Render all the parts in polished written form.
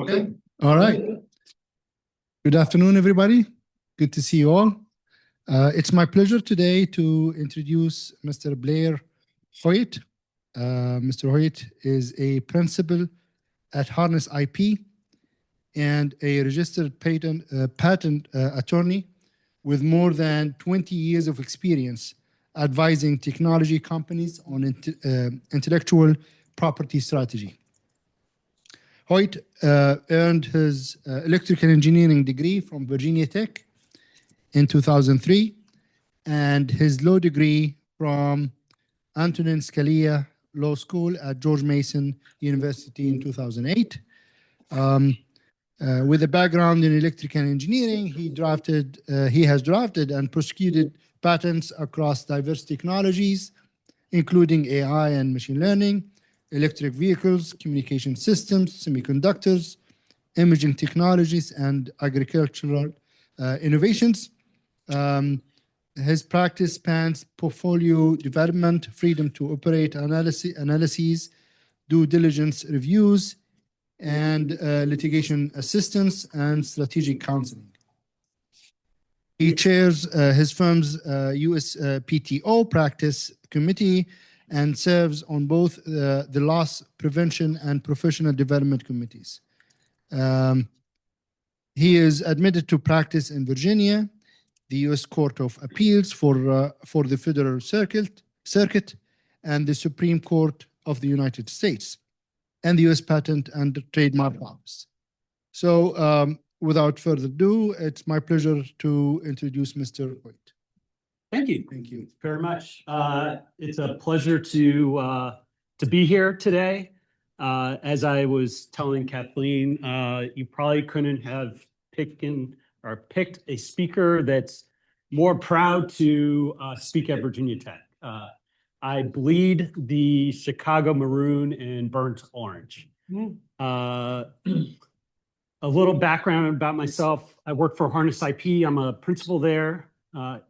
Okay. All right. Good afternoon, everybody. Good to see you all. It's my pleasure today to introduce Mr. Blair Hoyt. Mr. Hoyt is a principal at Harness IP and a registered patent attorney with more than 20 years of experience advising technology companies on intellectual property strategy. Hoyt earned his electrical engineering degree from VirginiaTech in 2003 and his law degree from Antonin Scalia Law School at George Mason University in 2008. With a background in electrical engineering, he has drafted and prosecuted patents across diverse technologies, including AI and machine learning, electric vehicles, communication systems, semiconductors, imaging technologies, and agricultural innovations. His practice spans portfolio development, freedom to operate analyses, due diligence reviews, and litigation assistance and strategic counseling. He chairs his firm's US PTO practice committee and serves on both the loss prevention and professional development committees. He is admitted to practice in Virginia, the U.S. Court of Appeals for the Federal Circuit, and the Supreme Court of the United States, and the U.S. Patent and Trademark Office. So without further ado, it's my pleasure to introduce Mr. Hoyt. Thank you. Thank you very much. It's a pleasure to be here today. As I was telling Kathleen, you probably couldn't have picked a speaker that's more proud to speak at Virginia Tech. I bleed the Chicago maroon and burnt orange. A little background about myself. I work for Harness IP. I'm a principal there.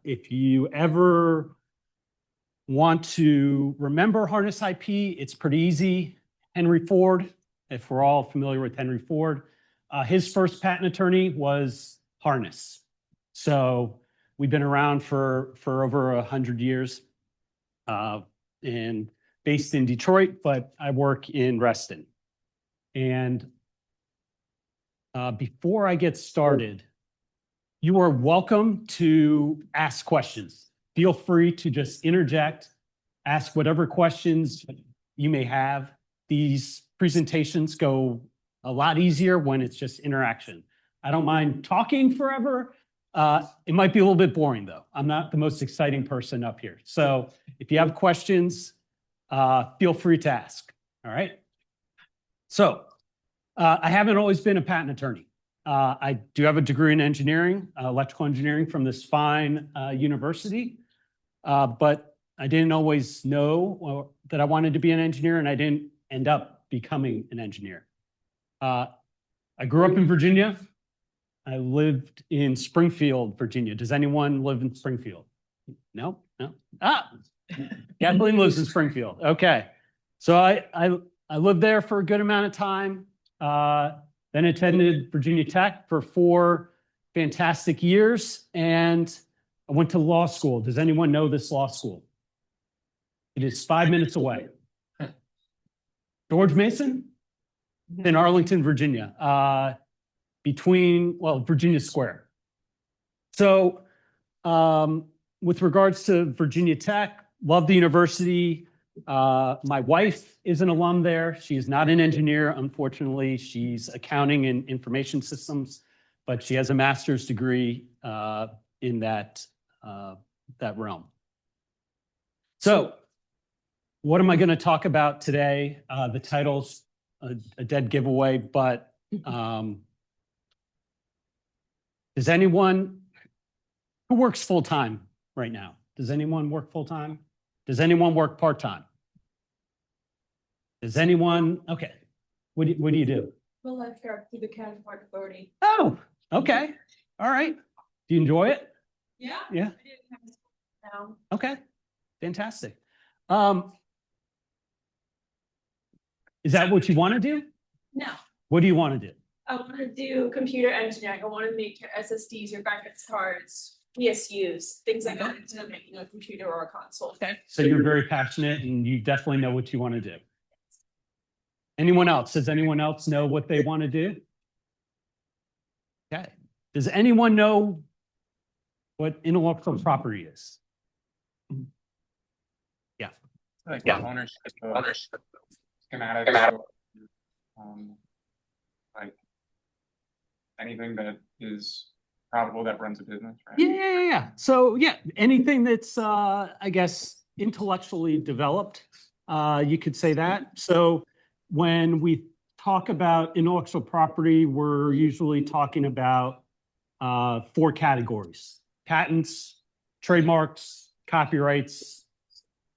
If you ever want to remember Harness IP, it's pretty easy. Henry Ford, if we're all familiar with Henry Ford, his first patent attorney was Harness. So we've been around for over 100 years and based in Detroit, but I work in Reston. And before I get started, you are welcome to ask questions. Feel free to just interject, ask whatever questions you may have. These presentations go a lot easier when it's just interaction. I don't mind talking forever. It might be a little bit boring though. I'm not the most exciting person up here. So if you have questions, feel free to ask, all right? So I haven't always been a patent attorney. I do have a degree in engineering, electrical engineering from this fine university, but I didn't always know that I wanted to be an engineer, and I didn't end up becoming an engineer. I grew up in Virginia. I lived in Springfield, Virginia. Does anyone live in Springfield? No? No? Kathleen lives in Springfield. Okay. So I lived there for a good amount of time. Then attended Virginia Tech for 4 fantastic years, and I went to law school. Does anyone know this law school? It is 5 minutes away. George Mason in Arlington, Virginia, Virginia Square. So with regards to Virginia Tech, love the university. My wife is an alum there. She's not an engineer, unfortunately. She's accounting and information systems, but she has a master's degree in that realm. So what am I going to talk about today? The title's a dead giveaway, but does anyone who works full-time right now? Does anyone work full-time? Does anyone work part-time? Does anyone? Okay. What do you do? Well, I'm here to the County Park Authority. Oh, okay. All right. Do you enjoy it? Yeah. Yeah. I didn't have to down. Okay. Fantastic. Is that what you want to do? No. What do you want to do? I want to do computer engineering. I want to make your SSDs, your graphics cards, PSUs, things like that into making a computer or a console. Okay. So you're very passionate and you definitely know what you want to do. Anyone else? Does anyone else know what they want to do? Okay. Does anyone know what intellectual property is? Yeah. Like Yeah. ownership, schematics, like anything that is probable that runs a business, right? Yeah. So yeah, anything that's I guess intellectually developed, you could say that. So when we talk about intellectual property, we're usually talking about 4 categories: patents, trademarks, copyrights,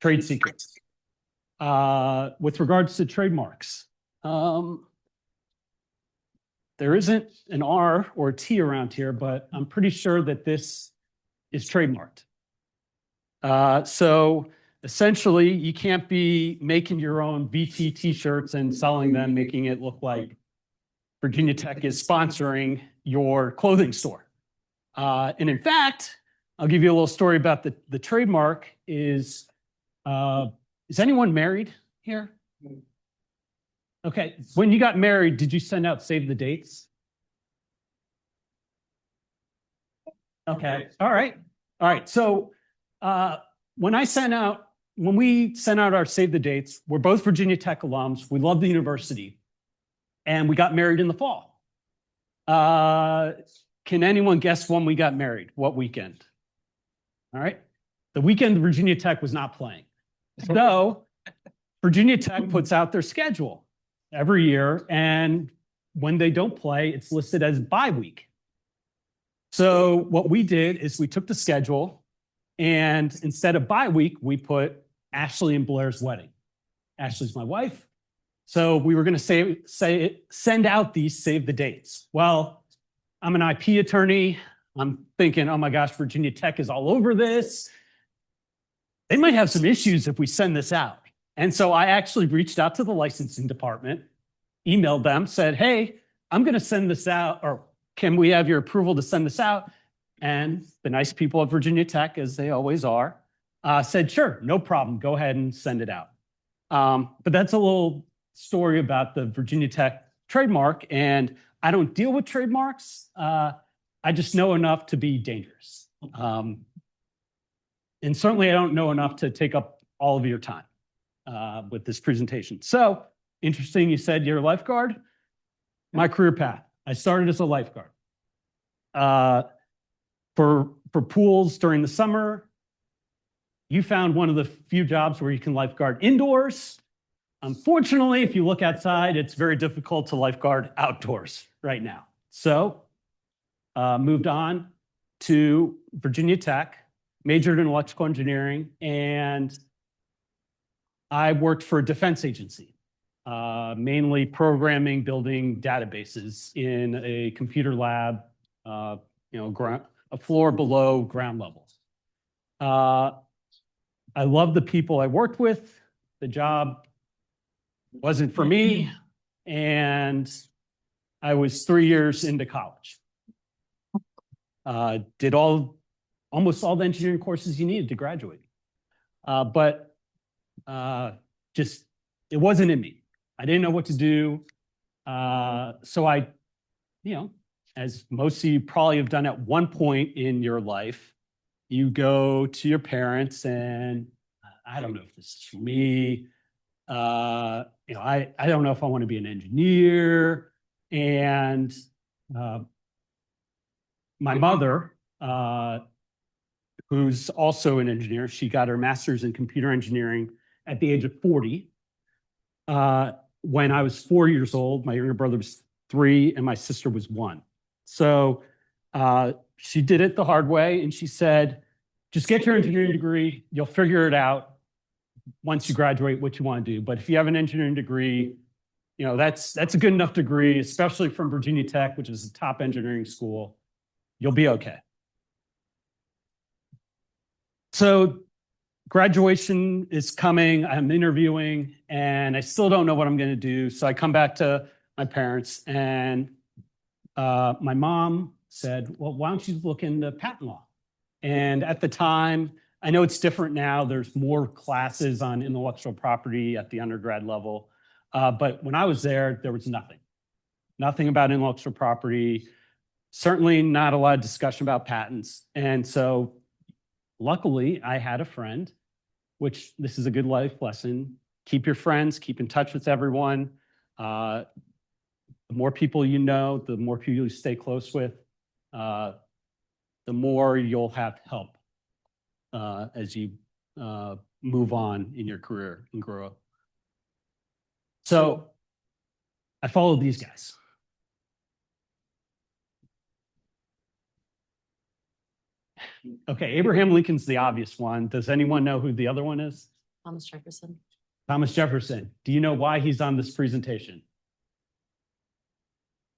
trade secrets. With regards to trademarks, there isn't an R or a T around here, but I'm pretty sure that this is trademarked. So essentially, you can't be making your own VT t-shirts and selling them, making it look like Virginia Tech is sponsoring your clothing store. And in fact, I'll give you a little story about the trademark is anyone married here? Okay. When you got married, did you send out save the dates? Okay. All right. So when we sent out our save the dates, we're both Virginia Tech alums. We love the university, and we got married in the fall. Can anyone guess when we got married? What weekend? All right. The weekend Virginia Tech was not playing. So Virginia Tech puts out their schedule every year, and when they don't play, it's listed as bye week. So what we did is we took the schedule, and instead of bye week, we put Ashley and Blair's wedding. Ashley's my wife. So we were going to send out these save the dates. Well, I'm an IP attorney. I'm thinking, oh my gosh, Virginia Tech is all over this. They might have some issues if we send this out. And so I actually reached out to the licensing department, emailed them, said, hey, I'm going to send this out, or can we have your approval to send this out? And the nice people at Virginia Tech, as they always are, said, sure, no problem. Go ahead and send it out. But that's a little story about the Virginia Tech trademark. And I don't deal with trademarks. I just know enough to be dangerous. And certainly I don't know enough to take up all of your time with this presentation. So interesting, you said you're a lifeguard. My career path, I started as a lifeguard. For pools during the summer, you found one of the few jobs where you can lifeguard indoors. Unfortunately, if you look outside, it's very difficult to lifeguard outdoors right now. So moved on to Virginia Tech, majored in electrical engineering, and I worked for a defense agency, mainly programming, building databases in a computer lab, a floor below ground level. I love the people I worked with. The job wasn't for me, and I was 3 years into college. Did almost all the engineering courses you needed to graduate. But just, it wasn't in me. I didn't know what to do. So I, as most of you probably have done at one point in your life, you go to your parents and I don't know if this is for me. I don't know if I want to be an engineer. And my mother, who's also an engineer, she got her master's in computer engineering at the age of 40. When I was 4 years old, my younger brother was 3 and my sister was 1. So she did it the hard way, and she said, just get your engineering degree. You'll figure it out once you graduate what you want to do. But if you have an engineering degree, that's a good enough degree, especially from Virginia Tech, which is a top engineering school. You'll be okay. So graduation is coming. I'm interviewing, and I still don't know what I'm going to do. So I come back to my parents, and my mom said, well, why don't you look into patent law? And at the time, I know it's different now. There's more classes on intellectual property at the undergrad level. But when I was there was nothing about intellectual property, certainly not a lot of discussion about patents. And so luckily I had a friend, which this is a good life lesson. Keep your friends, keep in touch with everyone. The more people you know, the more people you stay close with, the more you'll have help as you move on in your career and grow up. So I followed these guys. Okay, Abraham Lincoln's the obvious one. Does anyone know who the other one is? Thomas Jefferson. Thomas Jefferson. Do you know why he's on this presentation?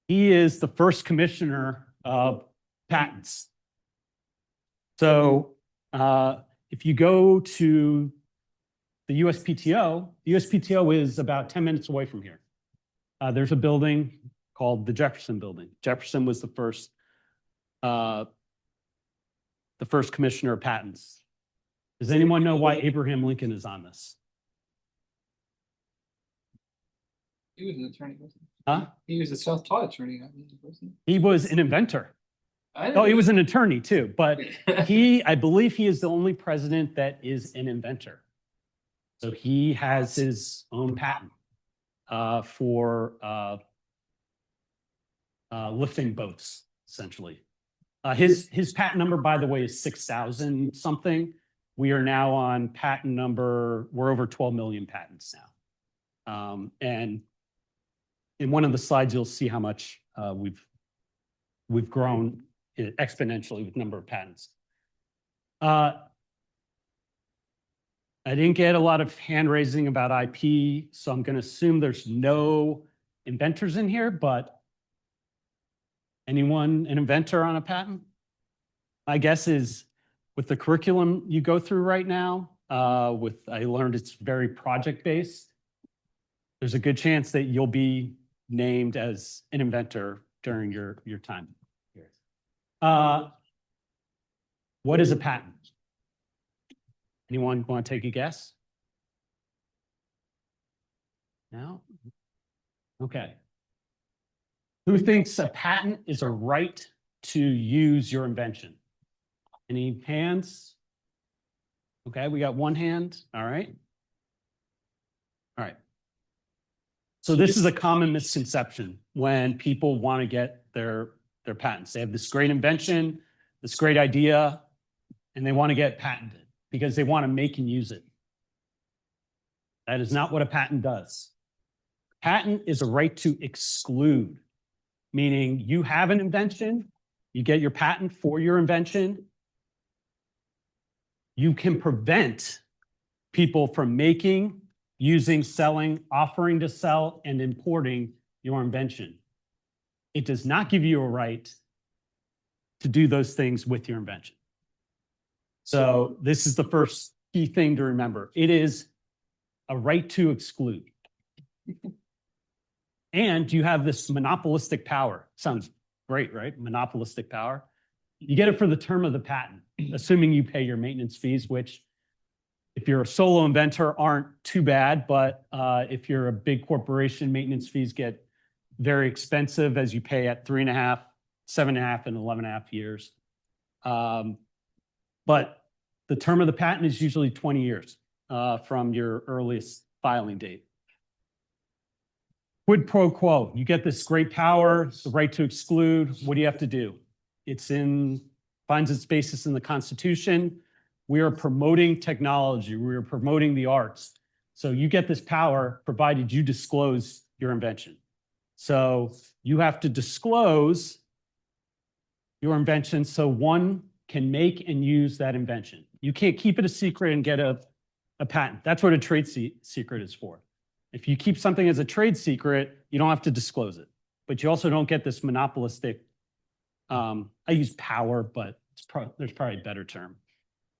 He is the first commissioner of patents. So if you go to the USPTO, the USPTO is about 10 minutes away from here. There's a building called the Jefferson Building. Jefferson was the first commissioner of patents. Does anyone know why Abraham Lincoln is on this? He was an attorney, wasn't he? Huh? He was a self-taught attorney, wasn't He was an inventor. he? Oh, he was an attorney too, but I believe he is the only president that is an inventor. So he has his own patent for lifting boats, essentially. His patent number, by the way, is 6,000 something. We are now on patent number, we're over 12 million patents now. And in one of the slides, you'll see how much we've grown exponentially with number of patents. I didn't get a lot of hand raising about IP, so I'm going to assume there's no inventors in here, but anyone an inventor on a patent? My guess is with the curriculum you go through right now, I learned it's very project-based. There's a good chance that you'll be named as an inventor during your time. What is a patent? Anyone want to take a guess? No? Okay. Who thinks a patent is a right to use your invention? Any hands? Okay, we got one hand. All right. All right. So this is a common misconception when people want to get their patents. They have this great invention, this great idea, and they want to get patented because they want to make and use it. That is not what a patent does. Patent is a right to exclude, meaning you have an invention, you get your patent for your invention, you can prevent people from making, using, selling, offering to sell, and importing your invention. It does not give you a right to do those things with your invention. So this is the first key thing to remember. It is a right to exclude. And you have this monopolistic power. Sounds great, right? Monopolistic power. You get it for the term of the patent, assuming you pay your maintenance fees, which if you're a solo inventor aren't too bad, but if you're a big corporation, maintenance fees get very expensive as you pay at 3.5, 7.5, and 11.5 years. But the term of the patent is usually 20 years from your earliest filing date. Quid pro quo, you get this great power, the right to exclude. What do you have to do? Finds its basis in the Constitution. We are promoting technology. We are promoting the arts. So you get this power provided you disclose your invention. So you have to disclose your invention so one can make and use that invention. You can't keep it a secret and get a patent. That's what a trade secret is for. If you keep something as a trade secret, you don't have to disclose it. But you also don't get this monopolistic, I use power, but there's probably a better term.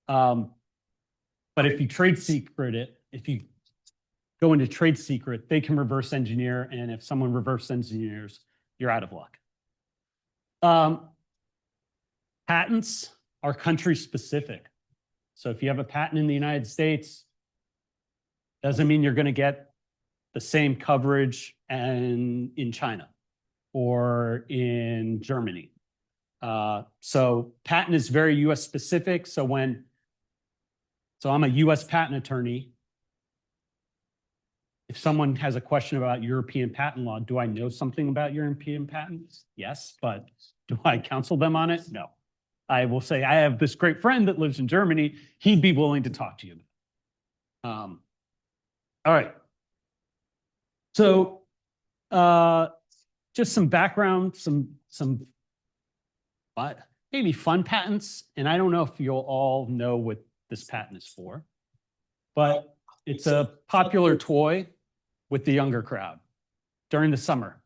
But if you trade secret it, if you go into trade secret, they can reverse engineer. And if someone reverse engineers, you're out of luck. Patents are country specific. So if you have a patent in the United States, doesn't mean you're going to get the same coverage in China or in Germany. So patent is very US specific. So I'm a US patent attorney. If someone has a question about European patent law, do I know something about European patents? Yes, but do I counsel them on it? No. I will say, I have this great friend that lives in Germany. He'd be willing to talk to you. All right. So just some background, some maybe fun patents. And I don't know if you'll all know what this patent is for, but it's a popular toy with the younger crowd during the summer.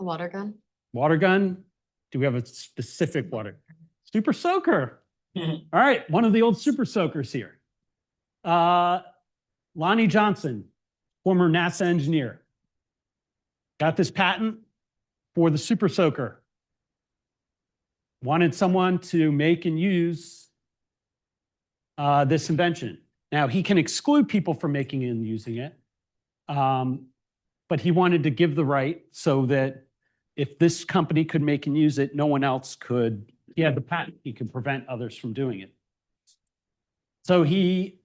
A water gun? Water gun? Do we have a specific water? Super Soaker. All right, one of the old Super Soakers here. Lonnie Johnson, former NASA engineer, got this patent for the Super Soaker. Wanted someone to make and use this invention. Now, he can exclude people from making and using it, but he wanted to give the right so that if this company could make and use it, no one else could. He had the patent. He could prevent others from doing it. So he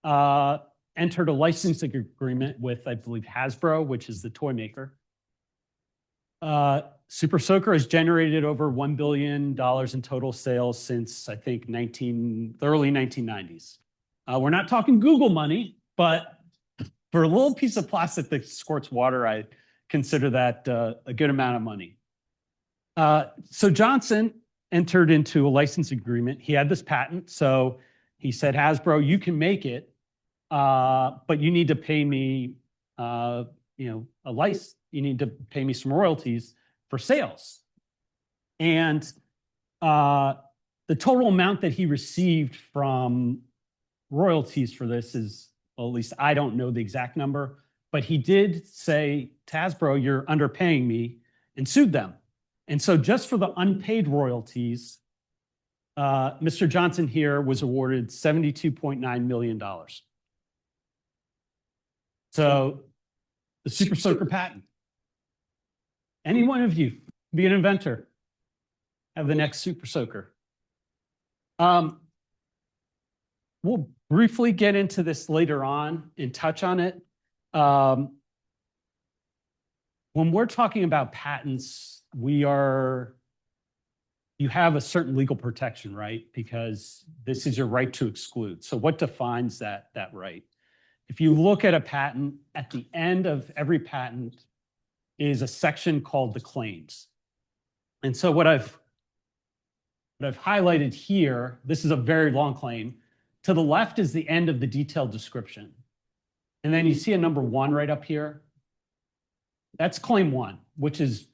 entered a licensing agreement with, I believe, Hasbro, which is the toy maker. Super Soaker has generated over $1 billion in total sales since, I think, the early 1990s. We're not talking Google money, but for a little piece of plastic that squirts water, I consider that a good amount of money. So Johnson entered into a license agreement. He had this patent. So he said, Hasbro, you can make it, but you need to pay me, a license. You need to pay me some royalties for sales. And the total amount that he received from royalties for this is, well, at least I don't know the exact number, but he did say to Hasbro, you're underpaying me, and sued them. And so just for the unpaid royalties, Mr. Johnson here was awarded $72.9 million. So the Super Soaker patent. Any one of you be an inventor, have the next Super Soaker. We'll briefly get into this later on and touch on it. When we're talking about patents, you have a certain legal protection, right? Because this is your right to exclude. So what defines that right? If you look at a patent, at the end of every patent is a section called the claims. And so what I've highlighted here, this is a very long claim. To the left is the end of the detailed description. And then you see a number 1 right up here. That's claim 1, which is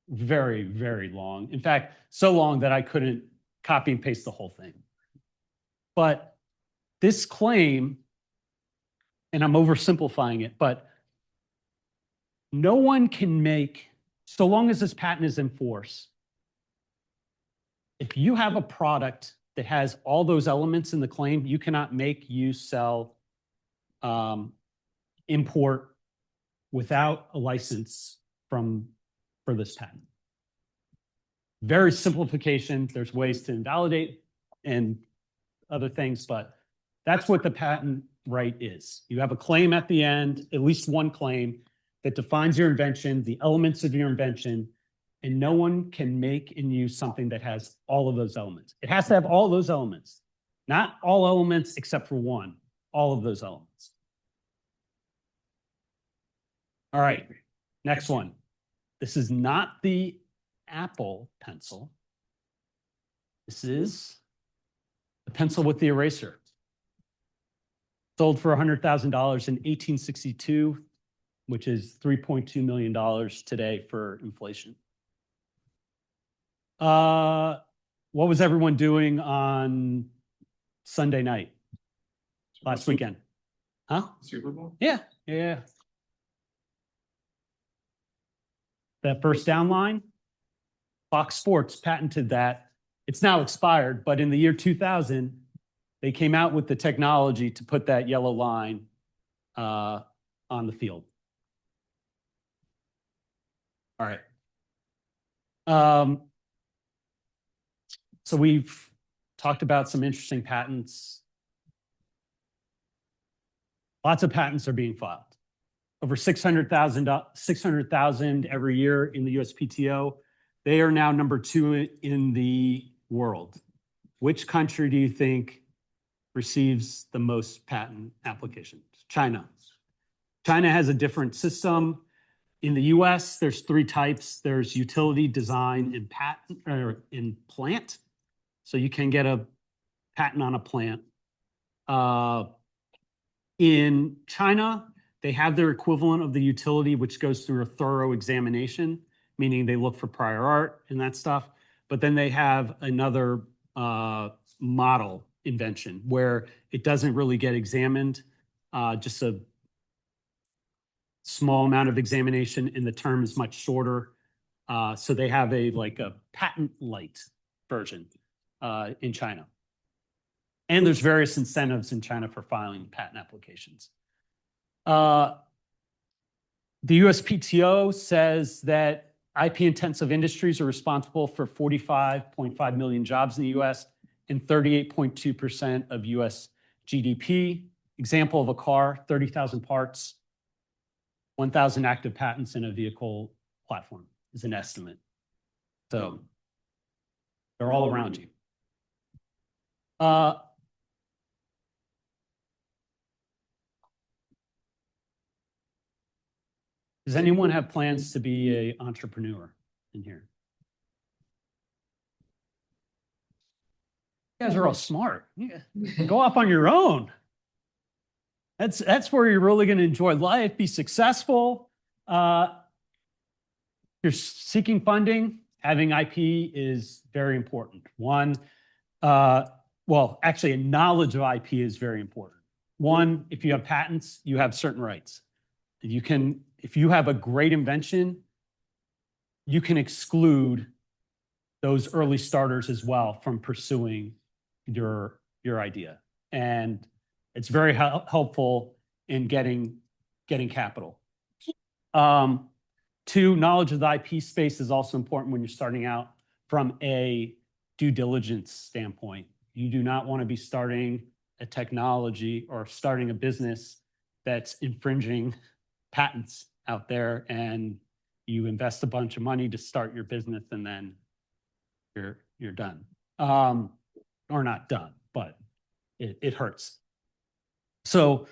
very, very long. In fact, so long that I couldn't copy and paste the whole thing. But this claim, and I'm oversimplifying it, but no one can make, so long as this patent is in force, if you have a product that has all those elements in the claim, you cannot make, use, sell, import without a license for this patent. Very simplification. There's ways to invalidate and other things, but that's what the patent right is. You have a claim at the end, at least one claim that defines your invention, the elements of your invention, and no one can make and use something that has all of those elements. It has to have all those elements, not all elements except for one, all of those elements. All right, next one. This is not the Apple pencil. This is the pencil with the eraser. Sold for $100,000 in 1862, which is $3.2 million today for inflation. What was everyone doing on Sunday night last weekend? Huh? Super Bowl? Yeah. That first down line, Fox Sports patented that. It's now expired, but in the year 2000, they came out with the technology to put that yellow line on the field. All right. So we've talked about some interesting patents. Lots of patents are being filed. Over 600,000 every year in the USPTO. They are now number 2 in the world. Which country do you think receives the most patent applications? China. China has a different system. In the US, there's 3 types. There's utility, design, and patent, or in plant. So you can get a patent on a plant. In China, they have their equivalent of the utility, which goes through a thorough examination, meaning they look for prior art and that stuff. But then they have another model invention where it doesn't really get examined, just a small amount of examination, and the term is much shorter. So they have a patent light version in China. And there's various incentives in China for filing patent applications. The USPTO says that IP-intensive industries are responsible for 45.5 million jobs in the US and 38.2% of US GDP. Example of a car, 30,000 parts, 1,000 active patents in a vehicle platform is an estimate. So they're all around you. Does anyone have plans to be an entrepreneur in here? You guys are all smart. Yeah. Go off on your own. That's where you're really going to enjoy life, be successful. You're seeking funding. Having IP is very important. Well, actually, a knowledge of IP is very important. One, if you have patents, you have certain rights. If you have a great invention, you can exclude those early starters as well from pursuing your idea. And it's very helpful in getting capital. 2, knowledge of the IP space is also important when you're starting out from a due diligence standpoint. You do not want to be starting a technology or starting a business that's infringing patents out there, and you invest a bunch of money to start your business, and then you're done. Or not done, but it hurts. So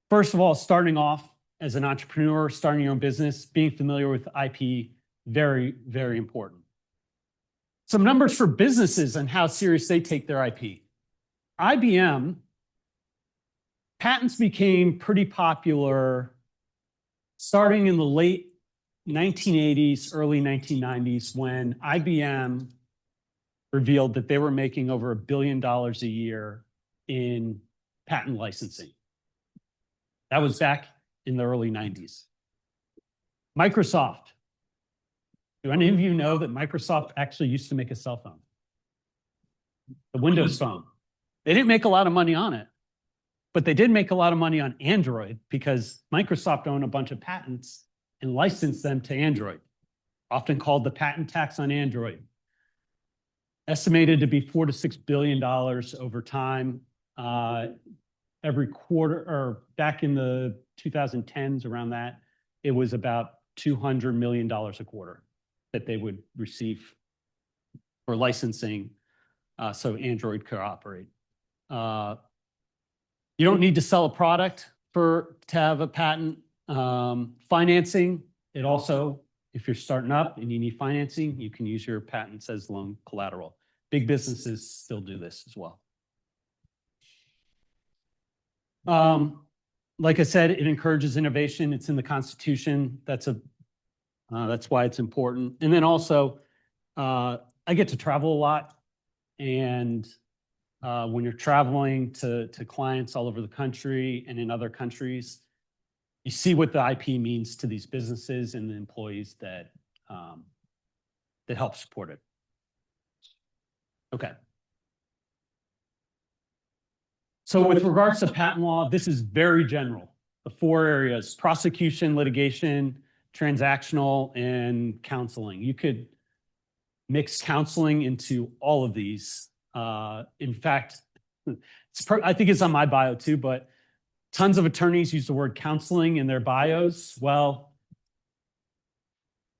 first of all, starting off as an entrepreneur, starting your own business, being familiar with IP, very, very important. Some numbers for businesses and how serious they take their IP. IBM, patents became pretty popular starting in the late 1980s, early 1990s, when IBM revealed that they were making over $1 billion a year in patent licensing. That was back in the early 90s. Microsoft. Do any of you know that Microsoft actually used to make a cell phone? The Windows Phone. They didn't make a lot of money on it, but they did make a lot of money on Android because Microsoft owned a bunch of patents and licensed them to Android, often called the patent tax on Android. Estimated to be $4 to $6 billion over time. Every quarter, or back in the 2010s, around that, it was about $200 million a quarter that they would receive for licensing so Android could operate. You don't need to sell a product to have a patent. Financing, it also, if you're starting up and you need financing, you can use your patents as loan collateral. Big businesses still do this as well. Like I said, it encourages innovation. It's in the Constitution. That's why it's important. And then also, I get to travel a lot. And when you're traveling to clients all over the country and in other countries, you see what the IP means to these businesses and the employees that that help support it. Okay. So with regards to patent law, this is very general. The 4 areas: prosecution, litigation, transactional, and counseling. You could mix counseling into all of these. In fact, I think it's on my bio too, but tons of attorneys use the word counseling in their bios. Well,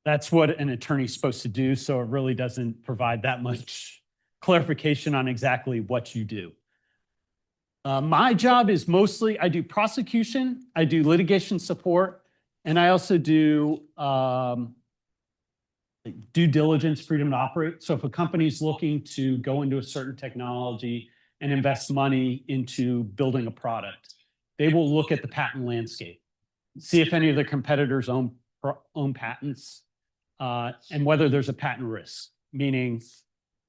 that's what an attorney's supposed to do, so it really doesn't provide that much clarification on exactly what you do. My job is mostly, I do prosecution, I do litigation support, and I also do due diligence, freedom to operate. So if a company's looking to go into a certain technology and invest money into building a product, they will look at the patent landscape, see if any of their competitors own patents, and whether there's a patent risk, meaning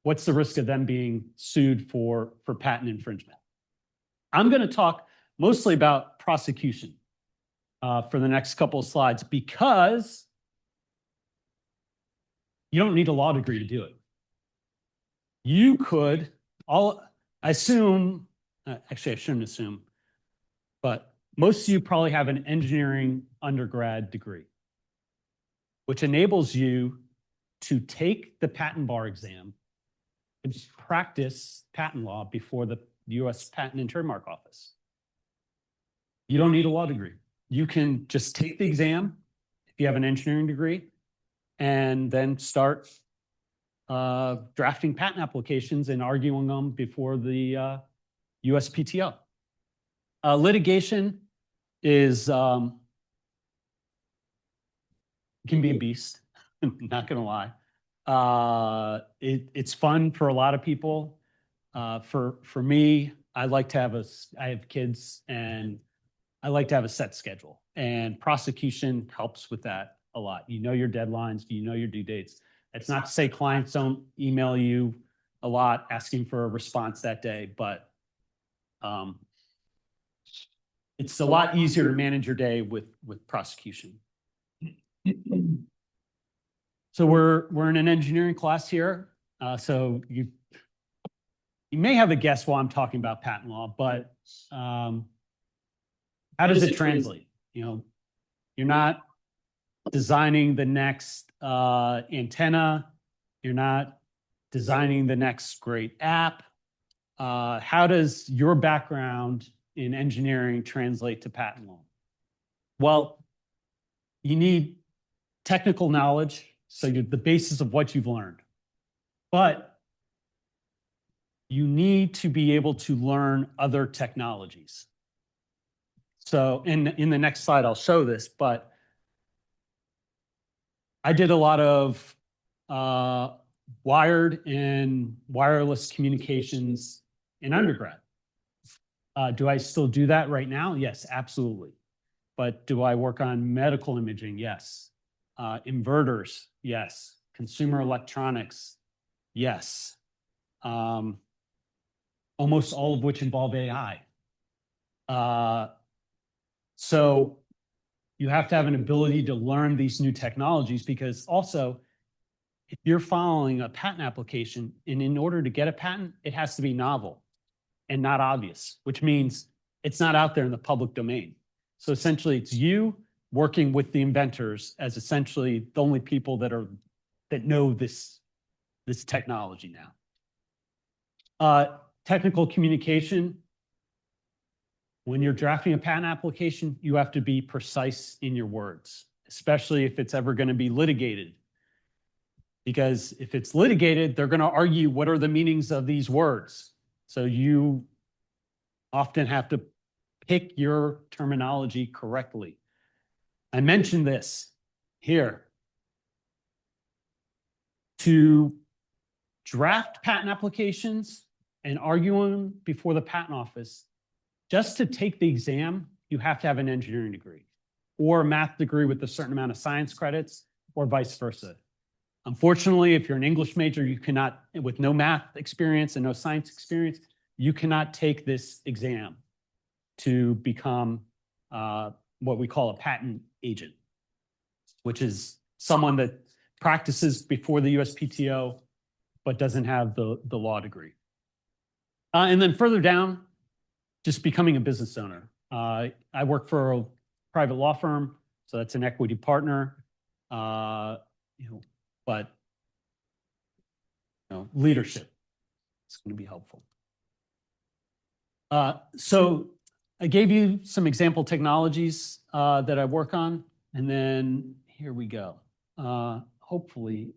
what's the risk of them being sued for patent infringement. I'm going to talk mostly about prosecution for the next couple of slides, because you don't need a law degree to do it. You could, I assume, actually I shouldn't assume, but most of you probably have an engineering undergrad degree, which enables you to take the patent bar exam and practice patent law before the US Patent and Trademark Office. You don't need a law degree. You can just take the exam if you have an engineering degree, and then start drafting patent applications and arguing them before the USPTO. Litigation is can be a beast. Not going to lie. It's fun for a lot of people. For me, I have kids, and I like to have a set schedule, and prosecution helps with that a lot. You know your deadlines, you know your due dates. It's not to say clients don't email you a lot asking for a response that day, but it's a lot easier to manage your day with prosecution. So we're in an engineering class here. So you may have a guess why I'm talking about patent law, but how does it translate? You know, you're not designing the next antenna. You're not designing the next great app. How does your background in engineering translate to patent law? Well, you need technical knowledge, so you're the basis of what you've learned. But you need to be able to learn other technologies. So in the next slide, I'll show this, but I did a lot of wired and wireless communications in undergrad. Do I still do that right now? Yes, absolutely. But do I work on medical imaging? Yes. Inverters? Yes. Consumer electronics? Yes. Almost all of which involve AI. So you have to have an ability to learn these new technologies, because also, if you're following a patent application, and in order to get a patent, it has to be novel and not obvious, which means it's not out there in the public domain. So essentially, it's you working with the inventors as essentially the only people that know this technology now. Technical communication. When you're drafting a patent application, you have to be precise in your words, especially if it's ever going to be litigated. Because if it's litigated, they're going to argue what are the meanings of these words. So you often have to pick your terminology correctly. I mentioned this here. To draft patent applications and argue them before the patent office, just to take the exam, you have to have an engineering degree or a math degree with a certain amount of science credits, or vice versa. Unfortunately, if you're an English major, you cannot, with no math experience and no science experience, you cannot take this exam to become what we call a patent agent, which is someone that practices before the USPTO, but doesn't have the law degree. And then further down, just becoming a business owner. I work for a private law firm, so that's an equity partner. But leadership is going to be helpful. So I gave you some example technologies that I work on, and then here we go. Hopefully.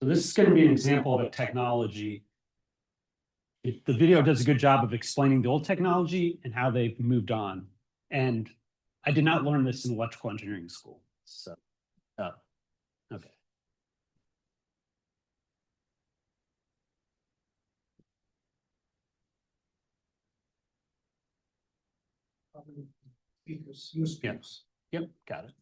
So this is going to be an example of a technology. The video does a good job of explaining the old technology and how they've moved on. And I did not learn this in electrical engineering school. So, okay. Yep, got it.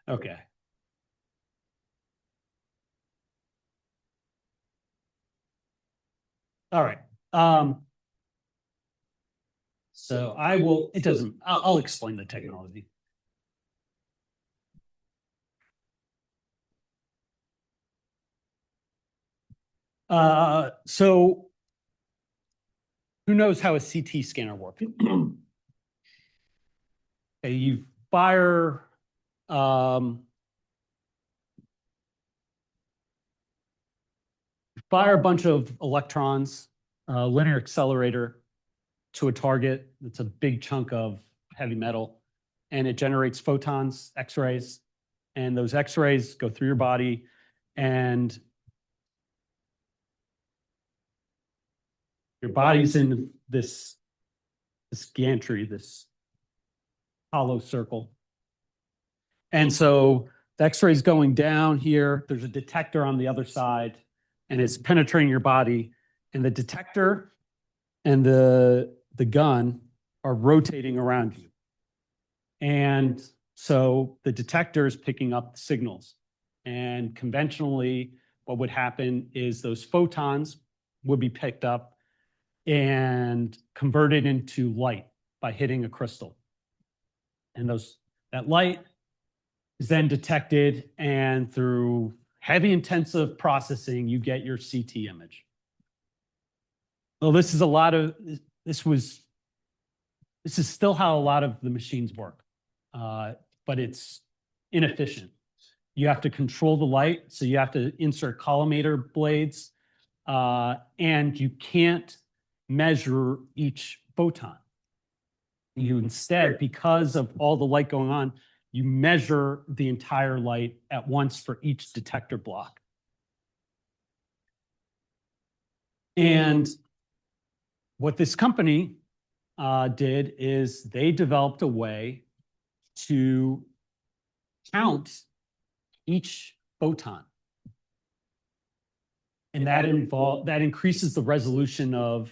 Okay. All right. So I will, it doesn't, I'll explain the technology. So who knows how a CT scanner works? Okay, you fire a bunch of electrons, linear accelerator to a target that's a big chunk of heavy metal, and it generates photons, X-rays, and those X-rays go through your body, and your body's in this gantry, this hollow circle. And so the X-ray's going down here. There's a detector on the other side, and it's penetrating your body. And the detector and the gun are rotating around you. And so the detector is picking up the signals. And conventionally, what would happen is those photons would be picked up and converted into light by hitting a crystal. And that light is then detected, and through heavy intensive processing, you get your CT image. Well, this is still how a lot of the machines work, but it's inefficient. You have to control the light, so you have to insert collimator blades, and you can't measure each photon. You instead, because of all the light going on, you measure the entire light at once for each detector block. And what this company did is they developed a way to count each photon. And that increases the resolution of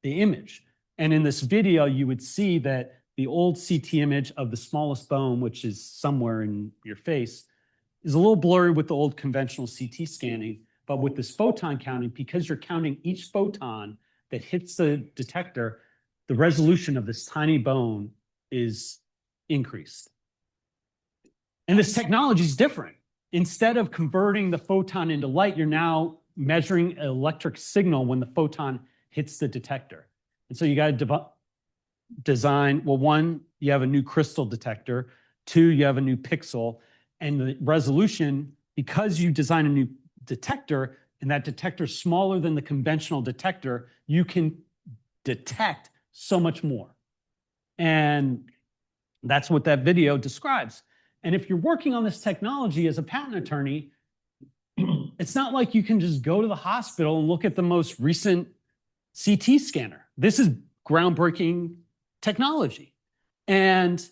the image. And in this video, you would see that the old CT image of the smallest bone, which is somewhere in your face, is a little blurry with the old conventional CT scanning. But with this photon counting, because you're counting each photon that hits the detector, the resolution of this tiny bone is increased. And this technology is different. Instead of converting the photon into light, you're now measuring an electric signal when the photon hits the detector. And so you got to design, well, one, you have a new crystal detector. Two, you have a new pixel. And the resolution, because you design a new detector, and that detector is smaller than the conventional detector, you can detect so much more. And that's what that video describes. And if you're working on this technology as a patent attorney, it's not like you can just go to the hospital and look at the most recent CT scanner. This is groundbreaking technology. And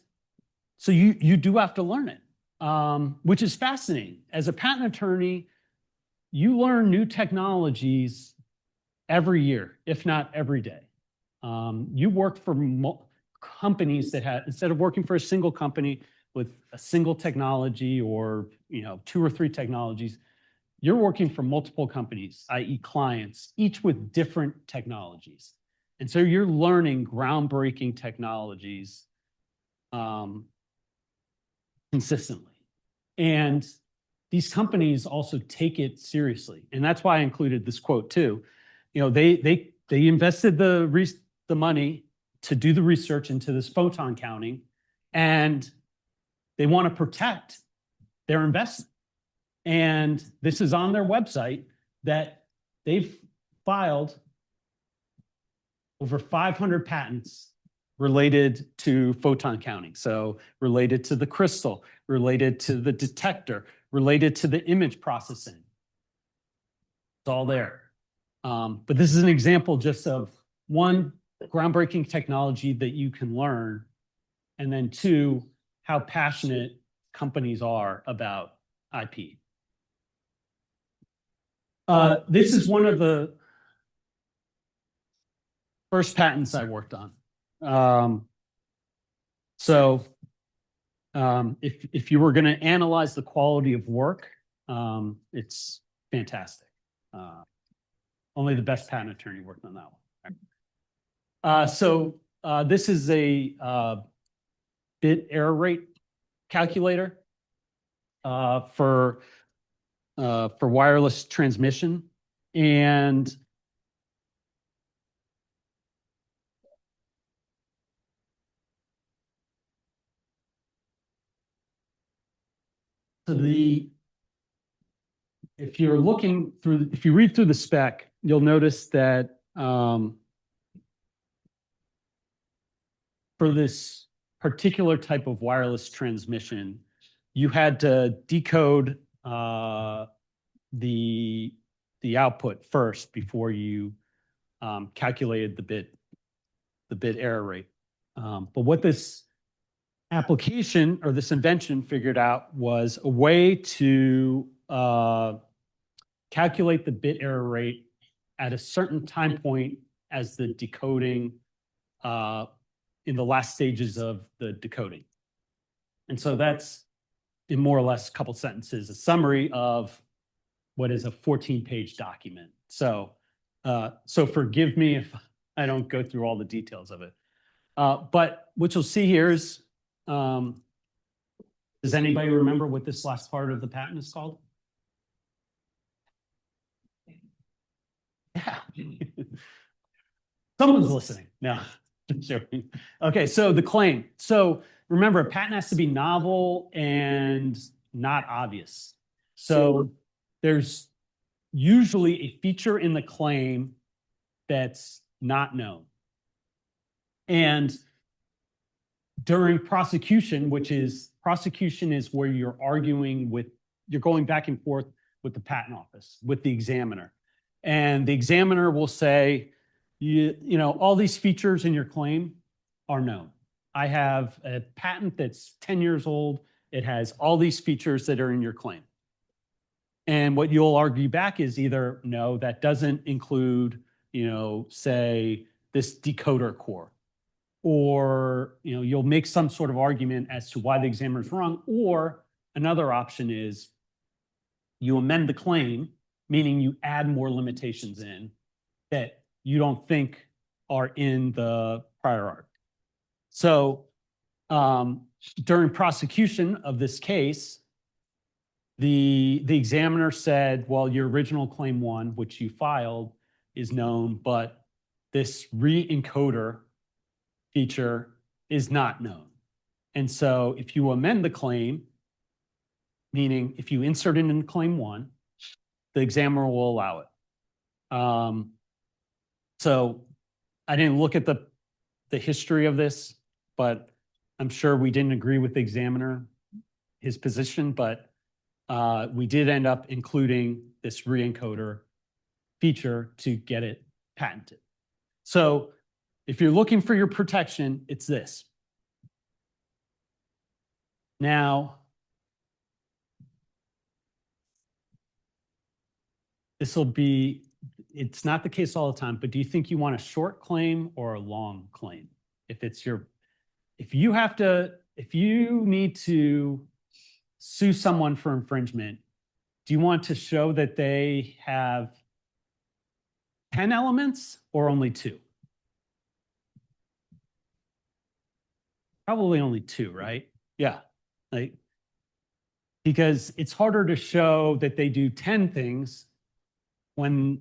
so you do have to learn it. which is fascinating. As a patent attorney, you learn new technologies every year, if not every day. You work for companies that have, instead of working for a single company with a single technology or, you know, 2 or 3 technologies, you're working for multiple companies, i.e. clients, each with different technologies. And so you're learning groundbreaking technologies consistently. And these companies also take it seriously. And that's why I included this quote too. You know, they invested the money to do the research into this photon counting, and they want to protect their investment. And this is on their website that they've filed over 500 patents related to photon counting. So related to the crystal, related to the detector, related to the image processing. It's all there. But this is an example just of one, groundbreaking technology that you can learn, and then 2, how passionate companies are about IP. This is one of the first patents I worked on. If you were going to analyze the quality of work, it's fantastic. Only the best patent attorney worked on that one. This is a bit error rate calculator for wireless transmission, and if you read through the spec, you'll notice that for this particular type of wireless transmission, you had to decode the output first before you calculated the bit error rate. But what this application or this invention figured out was a way to calculate the bit error rate at a certain time point as the decoding in the last stages of the decoding. And so that's, in more or less a couple sentences, a summary of what is a 14-page document. So forgive me if I don't go through all the details of it. But what you'll see here is, does anybody remember what this last part of the patent is called? Yeah. Someone's listening. No. Okay, so the claim. So remember, a patent has to be novel and not obvious. So there's usually a feature in the claim that's not known. And during prosecution, prosecution is where you're arguing with, you're going back and forth with the patent office, with the examiner. And the examiner will say, you know, all these features in your claim are known. I have a patent that's 10 years old. It has all these features that are in your claim. And what you'll argue back is either, no, that doesn't include, you know, say this decoder core. Or, you know, you'll make some sort of argument as to why the examiner's wrong. Or another option is you amend the claim, meaning you add more limitations in that you don't think are in the prior art. So during prosecution of this case, the examiner said, well, your original claim 1, which you filed, is known, but this re-encoder feature is not known. And so if you amend the claim, meaning if you insert it in claim 1, the examiner will allow it. So I didn't look at the history of this, but I'm sure we didn't agree with the examiner, his position, but we did end up including this re-encoder feature to get it patented. So if you're looking for your protection, it's this. Now, this will be, it's not the case all the time, but do you think you want a short claim or a long claim? If you need to sue someone for infringement, do you want to show that they have 10 elements or only 2? Probably only 2, right? Yeah. Like, because it's harder to show that they do 10 things when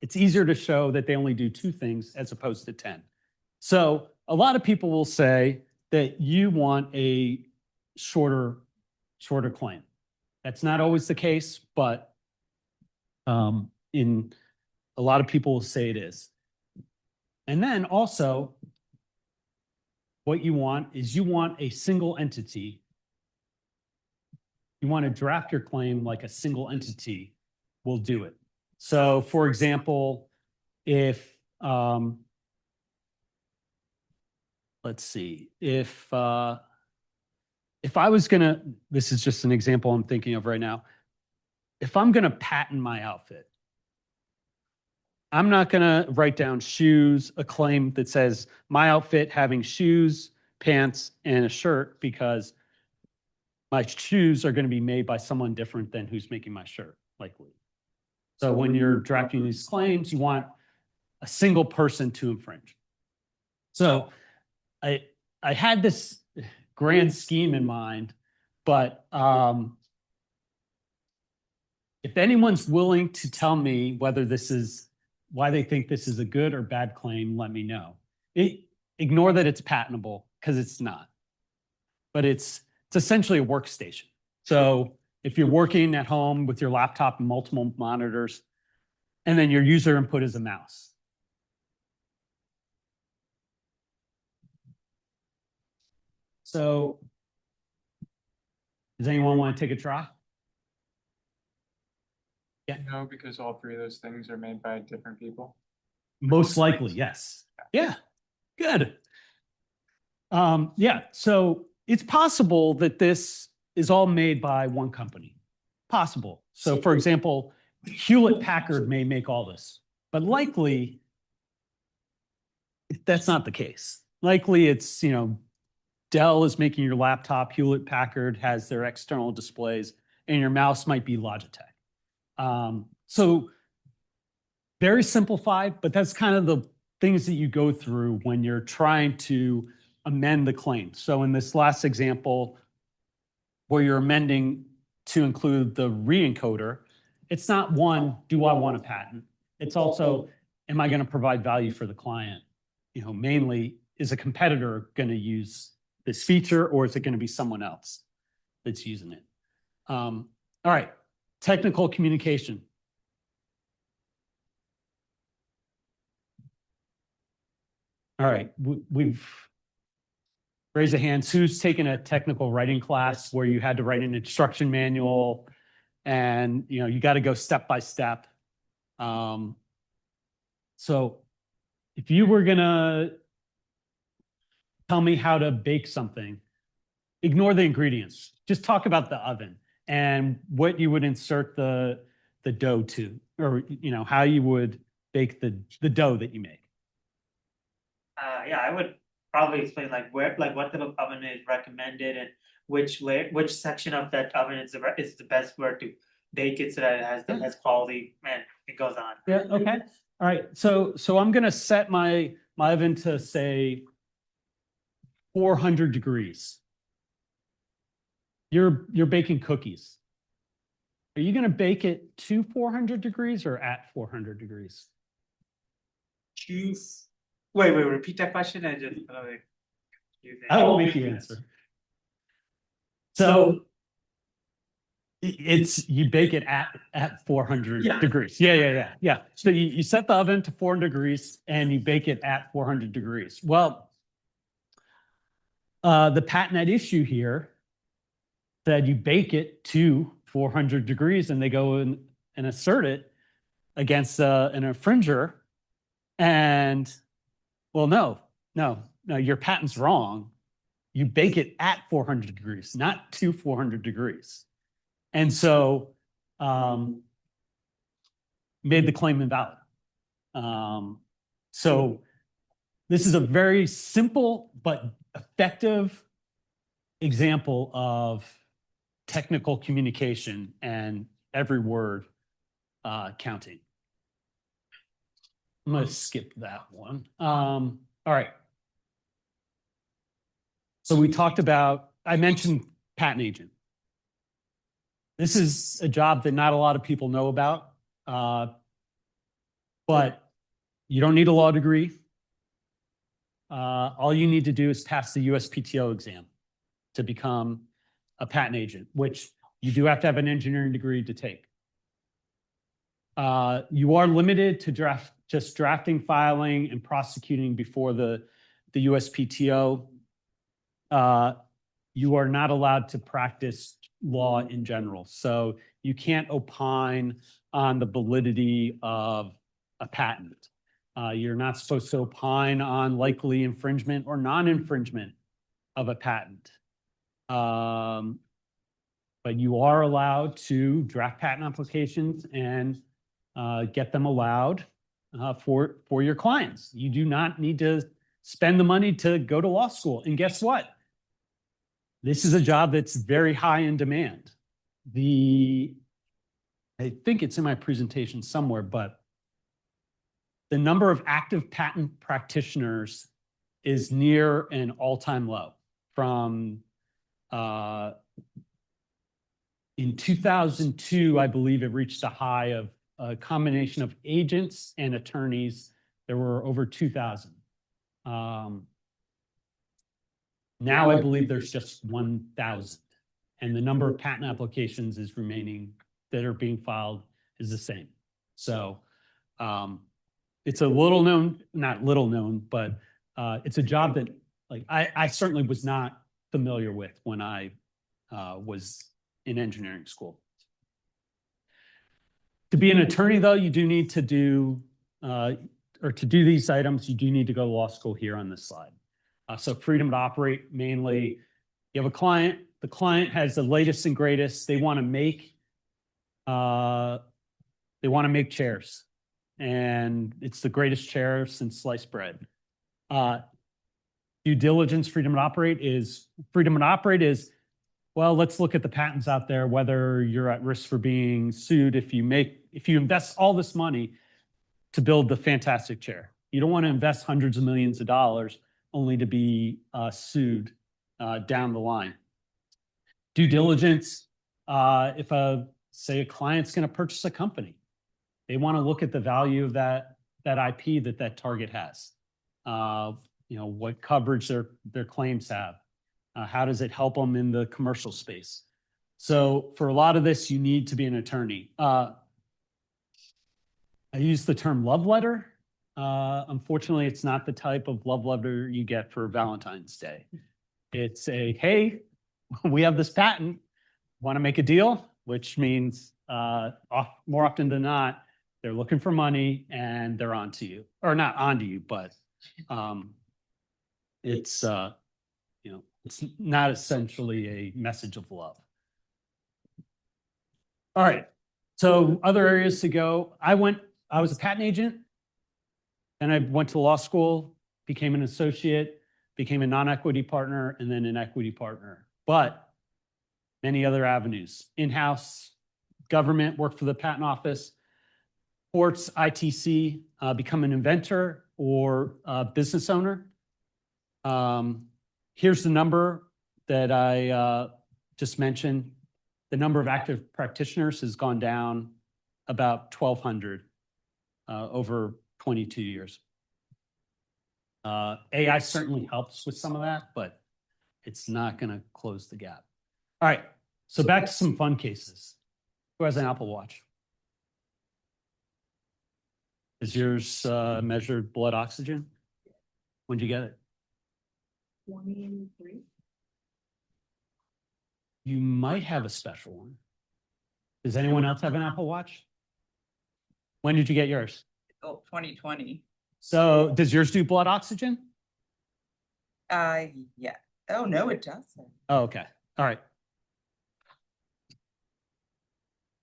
it's easier to show that they only do 2 things as opposed to 10. So a lot of people will say that you want a shorter claim. That's not always the case, but in a lot of people will say it is. And then also, what you want is you want a single entity. You want to draft your claim like a single entity will do it. So, for example, if let's see, if I was gonna, this is just an example I'm thinking of right now. If I'm gonna patent my outfit, I'm not gonna write down shoes, a claim that says my outfit having shoes, pants, and a shirt, because my shoes are gonna be made by someone different than who's making my shirt, likely. So when you're drafting these claims, you want a single person to infringe. So I had this grand scheme in mind, but if anyone's willing to tell me whether this is why they think this is a good or bad claim, let me know. Ignore that it's patentable, because it's not. But it's essentially a workstation. So if you're working at home with your laptop and multiple monitors, and then your user input is a mouse. So does anyone want to take a try? Yeah. No, because all 3 of those things are made by different people. Most likely, yes. Yeah, good. Yeah, so it's possible that this is all made by one company. Possible. So for example, Hewlett-Packard may make all this, but likely that's not the case. Likely it's, Dell is making your laptop, Hewlett-Packard has their external displays, and your mouse might be Logitech. So very simplified, but that's kind of the things that you go through when you're trying to amend the claim. So in this last example, where you're amending to include the re-encoder, it's not one, do I want a patent? It's also, am I going to provide value for the client? Mainly, is a competitor going to use this feature, or is it going to be someone else that's using it? All right, technical communication. All right, we've raised a hand. Who's taken a technical writing class where you had to write an instruction manual and you got to go step by step? So if you were gonna tell me how to bake something, ignore the ingredients. Just talk about the oven and what you would insert the dough to, or how you would bake the dough that you make. Yeah, I would probably explain what type of oven is recommended and which section of that oven is the best where to bake it so that it has the best quality, and it goes on. Yeah. Okay. All right. So I'm gonna set my oven to say 400 degrees. You're baking cookies. Are you gonna bake it to 400 degrees or at 400 degrees? Wait, repeat that question. I will make you answer. So you bake it at 400 degrees. Yeah. So you set the oven to 400 degrees and you bake it at 400 degrees. Well, the patent at issue here said you bake it to 400 degrees, and they go and assert it against an infringer. And well, no, your patent's wrong. You bake it at 400 degrees, not to 400 degrees. And so made the claim invalid. So this is a very simple but effective example of technical communication and every word counting. I'm going to skip that one. All right. So we talked about, I mentioned patent agent. This is a job that not a lot of people know about, but you don't need a law degree. All you need to do is pass the USPTO exam to become a patent agent, which you do have to have an engineering degree to take. You are limited to just drafting, filing, and prosecuting before the USPTO. You are not allowed to practice law in general. So you can't opine on the validity of a patent. You're not supposed to opine on likely infringement or non-infringement of a patent. But you are allowed to draft patent applications and get them allowed for your clients. You do not need to spend the money to go to law school. And guess what? This is a job that's very high in demand. I think it's in my presentation somewhere, but the number of active patent practitioners is near an all-time low. From in 2002, I believe it reached a high of a combination of agents and attorneys. There were over 2,000. Now I believe there's just 1,000, and the number of patent applications is remaining that are being filed is the same. So it's a little known, not little known, but it's a job that I certainly was not familiar with when I was in engineering school. To be an attorney, though, you do need to do, or to do these items, you do need to go to law school here on this slide. So freedom to operate, mainly, you have a client, the client has the latest and greatest, they want to make chairs, and it's the greatest chair since sliced bread. Due diligence, freedom to operate is, well, let's look at the patents out there, whether you're at risk for being sued if you invest all this money to build the fantastic chair. You don't want to invest hundreds of millions of dollars only to be sued down the line. Due diligence, if say a client's going to purchase a company, they want to look at the value of that IP that target has. What coverage their claims have. How does it help them in the commercial space? So for a lot of this, you need to be an attorney. I use the term love letter. Unfortunately, it's not the type of love letter you get for Valentine's Day. It's a, hey, we have this patent, want to make a deal? Which means more often than not, they're looking for money and they're onto you. Or not onto you, but it's not essentially a message of love. All right, so other areas to go. I was a patent agent, and I went to law school, became an associate, became a non-equity partner, and then an equity partner. But many other avenues. In-house, government, work for the patent office, courts, ITC, become an inventor or a business owner. Here's the number that I just mentioned. The number of active practitioners has gone down about 1,200 over 22 years. AI certainly helps with some of that, but it's not going to close the gap. All right, so back to some fun cases. Who has an Apple Watch? Is yours measured blood oxygen? When'd you get it? 23. You might have a special one. Does anyone else have an Apple Watch? When did you get yours? Oh, 2020. So does yours do blood oxygen? Yeah. Oh, no, it doesn't. Oh, okay. All right.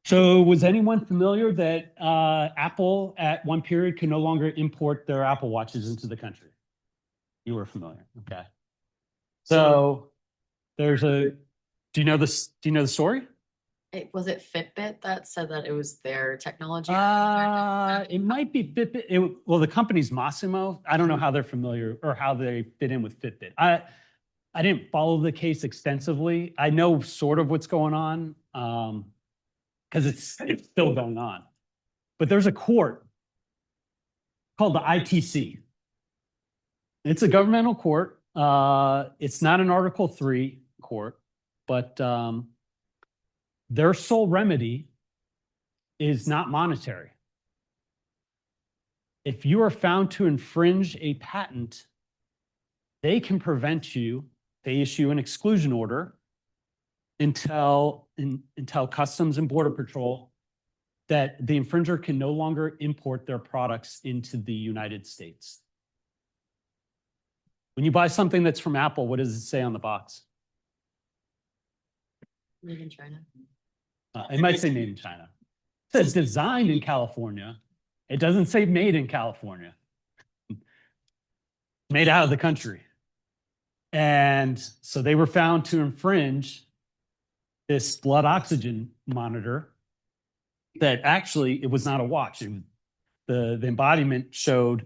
So was anyone familiar that Apple at one period could no longer import their Apple Watches into the country? You were familiar, okay. So there's a, do you know this? Do you know the story? Was it Fitbit that said that it was their technology? It might be Fitbit. Well, the company's Massimo. I don't know how they're familiar or how they fit in with Fitbit. I didn't follow the case extensively. I know sort of what's going on because it's still going on. But there's a court called the ITC. It's a governmental court. It's not an Article 3 court, but their sole remedy is not monetary. If you are found to infringe a patent, they can prevent you. They issue an exclusion order until Customs and Border Patrol that the infringer can no longer import their products into the United States. When you buy something that's from Apple, what does it say on the box? Made in China. It might say made in China. It says designed in California. It doesn't say made in California. Made out of the country. And so they were found to infringe this blood oxygen monitor that actually it was not a watch. The embodiment showed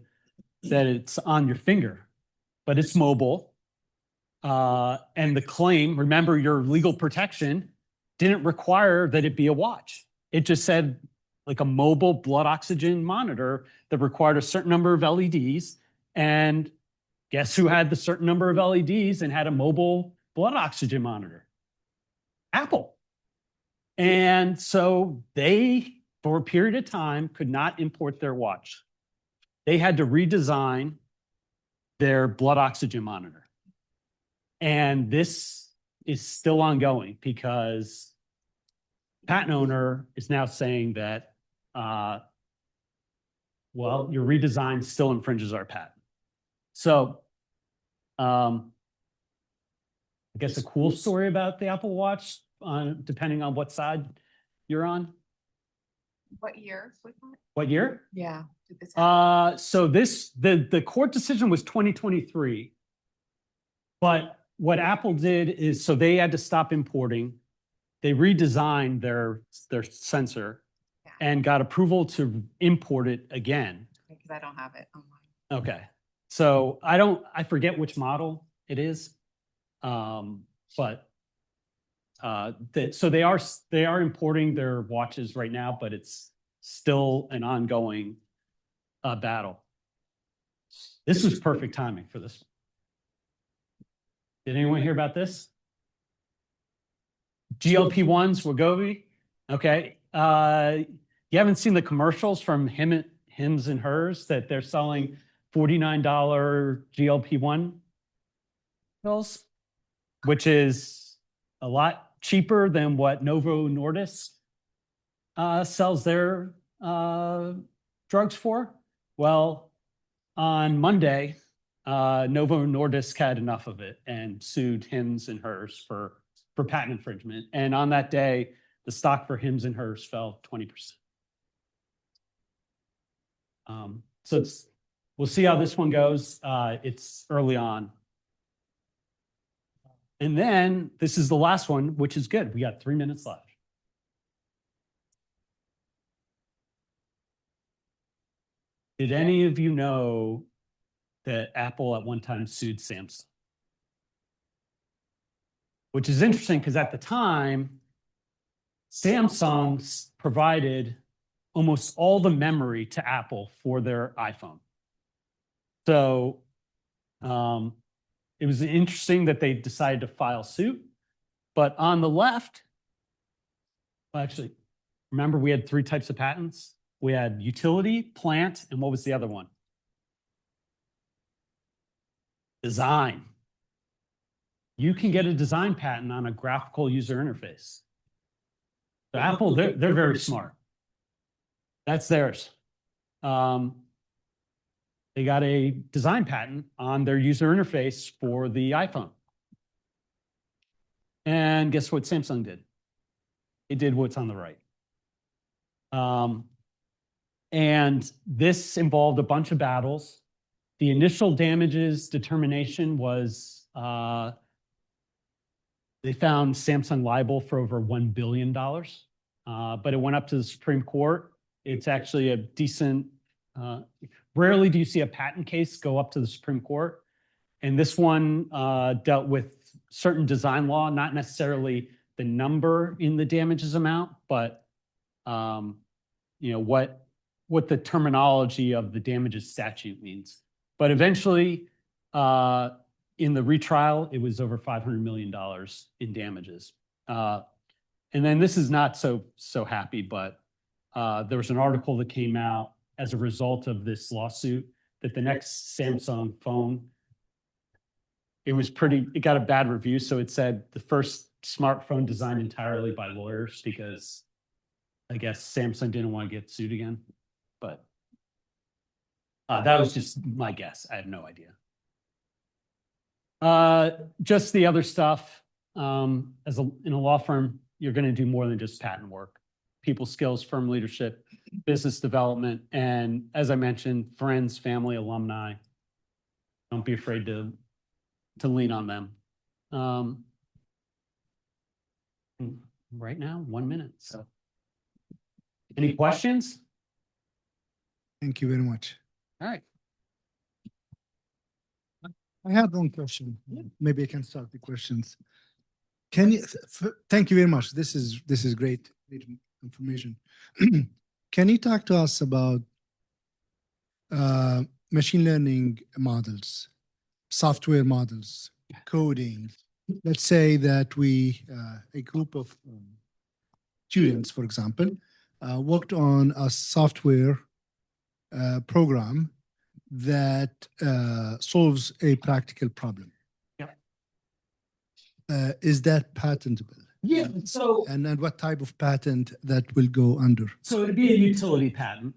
that it's on your finger, but it's mobile. And the claim, remember your legal protection, didn't require that it be a watch. It just said like a mobile blood oxygen monitor that required a certain number of LEDs. And guess who had the certain number of LEDs and had a mobile blood oxygen monitor? Apple. And so they, for a period of time, could not import their watch. They had to redesign their blood oxygen monitor. And this is still ongoing because patent owner is now saying that, well, your redesign still infringes our patent. So I guess a cool story about the Apple Watch, depending on what side you're on. What year was that? What year? Yeah. Did this happen? So the court decision was 2023. But what Apple did is, so they had to stop importing. They redesigned their sensor and got approval to import it again. Because I don't have it online. Okay. So I forget which model it is. So they are importing their watches right now, but it's still an ongoing battle. This was perfect timing for this. Did anyone hear about this? GLP-1s, Wegovy. Okay. You haven't seen the commercials from Hims and Hers that they're selling $49 GLP-1 pills, which is a lot cheaper than what Novo Nordisk sells their drugs for. Well, on Monday, Novo Nordisk had enough of it and sued Hims and Hers for patent infringement. And on that day, the stock for Hims and Hers fell 20%. So we'll see how this one goes. It's early on. And then this is the last one, which is good. We got 3 minutes left. Did any of you know that Apple at one time sued Samsung? Which is interesting because at the time, Samsung provided almost all the memory to Apple for their iPhone. So it was interesting that they decided to file suit. But on the left, well, actually, remember we had 3 types of patents? We had utility, plant, and what was the other one? Design. You can get a design patent on a graphical user interface. So Apple, they're very smart. That's theirs. They got a design patent on their user interface for the iPhone. And guess what Samsung did? It did what's on the right. And this involved a bunch of battles. The initial damages determination was they found Samsung liable for over $1 billion, but it went up to the Supreme Court. It's actually a decent, rarely do you see a patent case go up to the Supreme Court. And this one dealt with certain design law, not necessarily the number in the damages amount, but what the terminology of the damages statute means. But eventually, in the retrial, it was over $500 million in damages. And then this is not so happy, but there was an article that came out as a result of this lawsuit that the next Samsung phone, it got a bad review. So it said the first smartphone designed entirely by lawyers, because I guess Samsung didn't want to get sued again. But that was just my guess. I have no idea. Just the other stuff, in a law firm, you're going to do more than just patent work. People skills, firm leadership, business development, and as I mentioned, friends, family, alumni. Don't be afraid to lean on them. Right now, 1 minute. So, any questions? Thank you very much. All right. I have one question. Maybe I can start the questions. Can you? Thank you very much. This is great information. Can you talk to us about machine learning models, software models, coding? Let's say that a group of students, for example, worked on a software program that solves a practical problem. Yep. Is that patentable? Yeah. So, And what type of patent that will go under? so it'd be a utility patent.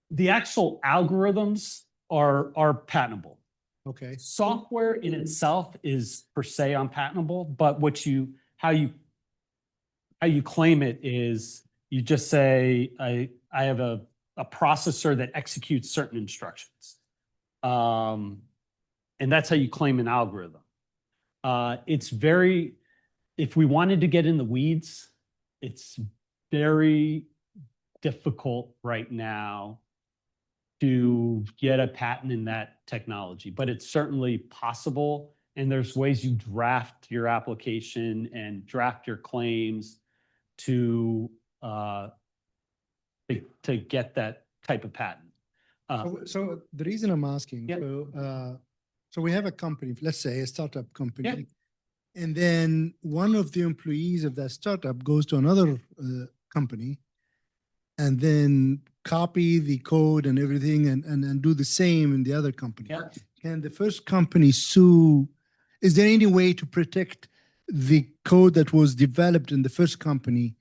The actual algorithms are patentable. Okay. Software in itself is per se unpatentable, but how you claim it is you just say I have a processor that executes certain instructions, and that's how you claim an algorithm. If we wanted to get in the weeds, it's very difficult right now to get a patent in that technology, but it's certainly possible. And there's ways you draft your application and draft your claims to get that type of patent. So the reason I'm asking, Yeah. So we have a company, let's say a startup company, Yeah. and then one of the employees of that startup goes to another company and then copy the code and everything and do the same in the other company. Yeah. Can the first company sue? Is there any way to protect the code that was developed in the first company?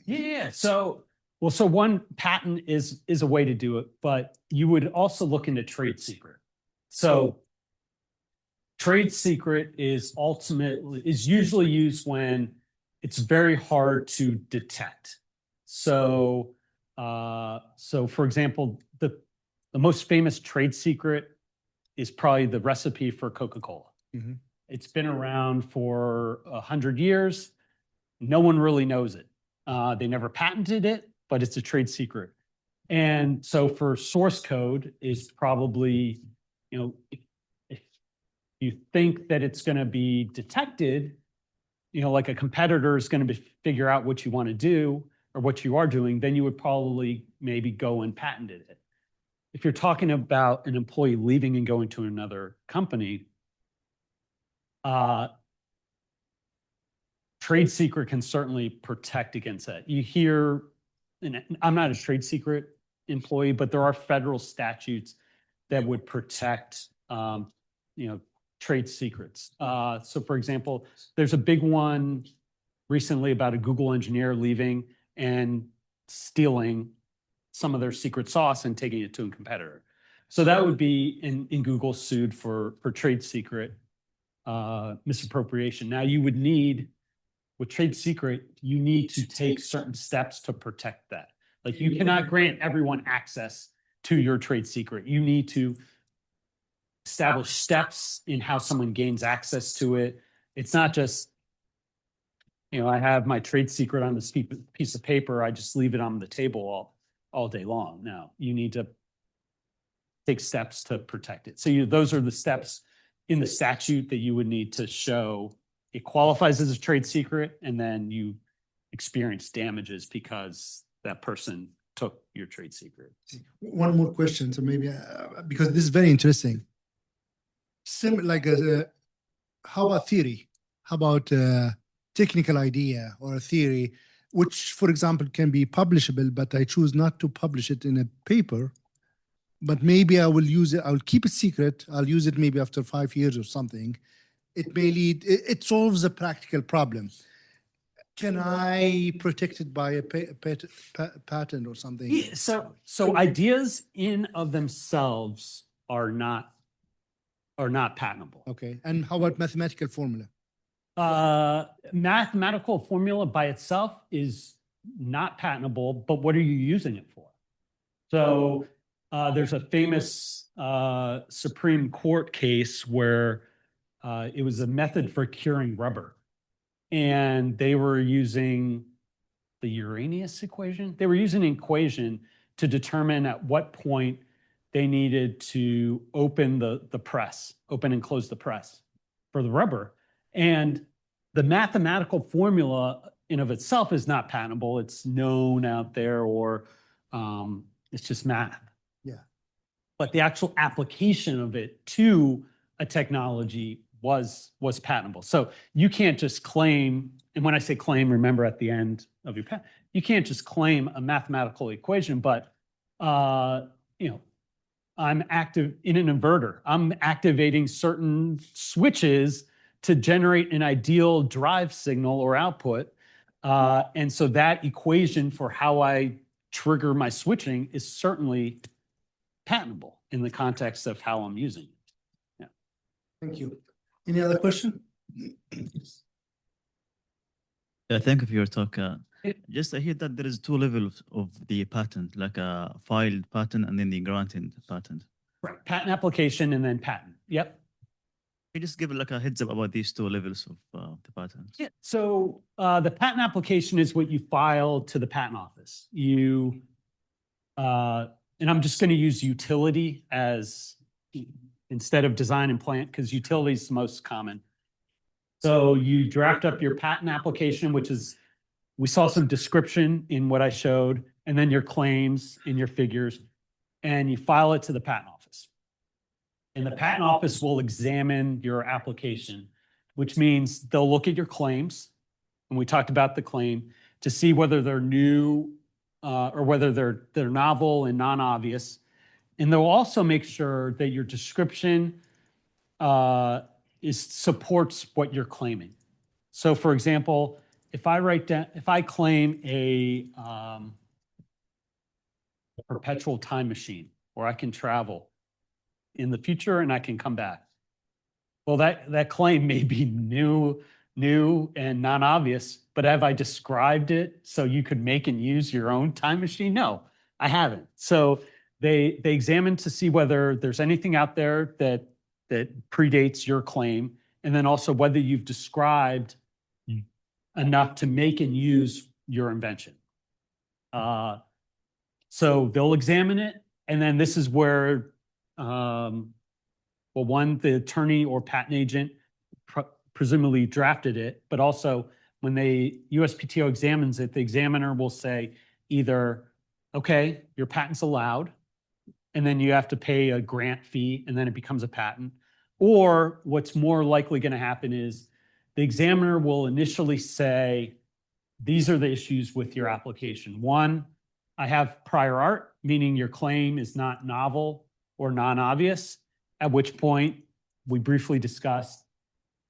Yeah. So one patent is a way to do it, but you would also look into trade secret. So trade secret is usually used when it's very hard to detect. So for example, the most famous trade secret is probably the recipe for Coca-Cola. Mm-hmm. It's been around for 100 years. No one really knows it. They never patented it, but it's a trade secret. And so for source code is probably, if you think that it's going to be detected, like a competitor is going to figure out what you want to do or what you are doing, then you would probably maybe go and patent it. If you're talking about an employee leaving and going to another company, trade secret can certainly protect against that. You hear, and I'm not a trade secret employee, but there are federal statutes that would protect, trade secrets. So for example, there's a big one recently about a Google engineer leaving and stealing some of their secret sauce and taking it to a competitor. So that would be in Google sued for trade secret misappropriation. Now you would need with trade secret, you need to take certain steps to protect that. Like you cannot grant everyone access to your trade secret. You need to establish steps in how someone gains access to it. It's not just, I have my trade secret on this piece of paper. I just leave it on the table all day long. No, you need to take steps to protect it. So those are the steps in the statute that you would need to show it qualifies as a trade secret, and then you experience damages because that person took your trade secret. One more question, so maybe because this is very interesting. How about theory? How about technical idea or a theory, which, for example, can be publishable, but I choose not to publish it in a paper. But maybe I will use it. I'll keep it secret. I'll use it maybe after 5 years or something. It may lead. It solves a practical problem. Can I protect it by a patent or something? Yeah, so ideas in of themselves are not patentable. Okay. And how about mathematical formula? Mathematical formula by itself is not patentable, but what are you using it for? So there's a famous Supreme Court case where it was a method for curing rubber. And they were using the Uranus equation. They were using an equation to determine at what point they needed to open the press, open and close the press for the rubber. And the mathematical formula in of itself is not patentable. It's known out there, or it's just math. Yeah. But the actual application of it to a technology was patentable. So you can't just claim, and when I say claim, remember at the end of your patent, you can't just claim a mathematical equation, but I'm active in an inverter. I'm activating certain switches to generate an ideal drive signal or output. And so that equation for how I trigger my switching is certainly patentable in the context of how I'm using it. Yeah. Thank you. Any other question? Thank you for your talk. Just I hear that there is 2 levels of the patent, like a filed patent and then the granted patent. Right. Patent application and then patent. Yep. Can you just give like a heads up about these 2 levels of the patents? Yeah. So the patent application is what you file to the patent office. And I'm just going to use utility as instead of design and plant, because utility is the most common. So you draft up your patent application, which is, we saw some description in what I showed, and then your claims in your figures, and you file it to the patent office. And the patent office will examine your application, which means they'll look at your claims, and we talked about the claim, to see whether they're new or whether they're novel and non-obvious. And they'll also make sure that your description supports what you're claiming. So for example, if I claim a perpetual time machine where I can travel in the future and I can come back, well, that claim may be new and non-obvious, but have I described it so you could make and use your own time machine? No, I haven't. So they examine to see whether there's anything out there that predates your claim, and then also whether you've described enough to make and use your invention. So they'll examine it, and then this is where, the attorney or patent agent presumably drafted it, but also when USPTO examines it, the examiner will say either, okay, your patent's allowed, and then you have to pay a grant fee, and then it becomes a patent. Or what's more likely going to happen is the examiner will initially say, these are the issues with your application. 1, I have prior art, meaning your claim is not novel or non-obvious, at which point we briefly discussed,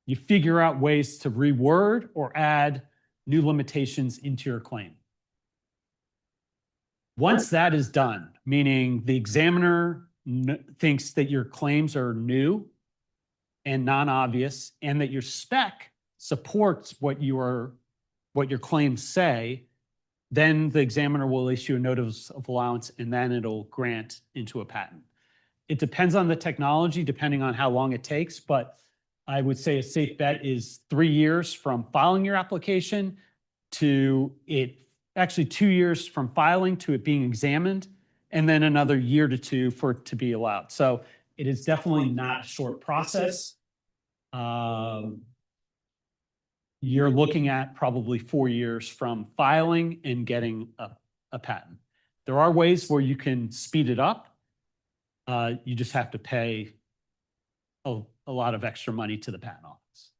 you figure out ways to reword or add new limitations into your claim. Once that is done, meaning the examiner thinks that your claims are new and non-obvious, and that your spec supports what you are what your claims say, then the examiner will issue a notice of allowance and then it'll grant into a patent. It depends on the technology, depending on how long it takes, but I would say a safe bet is 3 years from filing your application to it, actually 2 years from filing to it being examined, and then another year to 2 for it to be allowed. So it is definitely not a short process. You're looking at probably 4 years from filing and getting a patent. There are ways where you can speed it up. You just have to pay a lot of extra money to the patent office.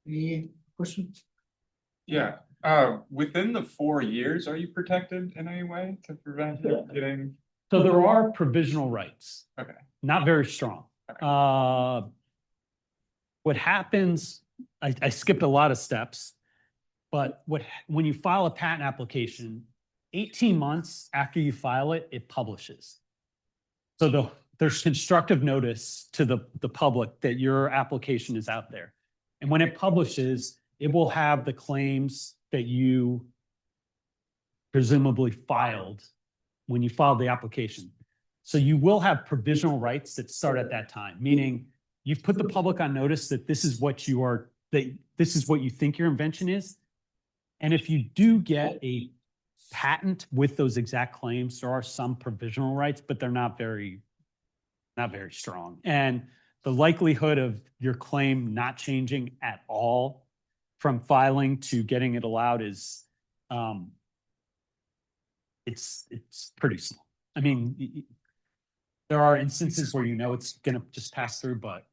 Any questions? Yeah, within the 4 years, are you protected in any way to prevent it getting? So there are provisional rights. Okay. Not very strong. Okay. What happens, I skipped a lot of steps, but when you file a patent application, 18 months after you file it, it publishes. So there's constructive notice to the public that your application is out there. And when it publishes, it will have the claims that you presumably filed when you filed the application. So you will have provisional rights that start at that time, meaning you've put the public on notice that this is what this is what you think your invention is. And if you do get a patent with those exact claims, there are some provisional rights, but they're not very strong. And the likelihood of your claim not changing at all from filing to getting it allowed is, it's pretty small. I mean, there are instances where you know it's gonna just pass through, but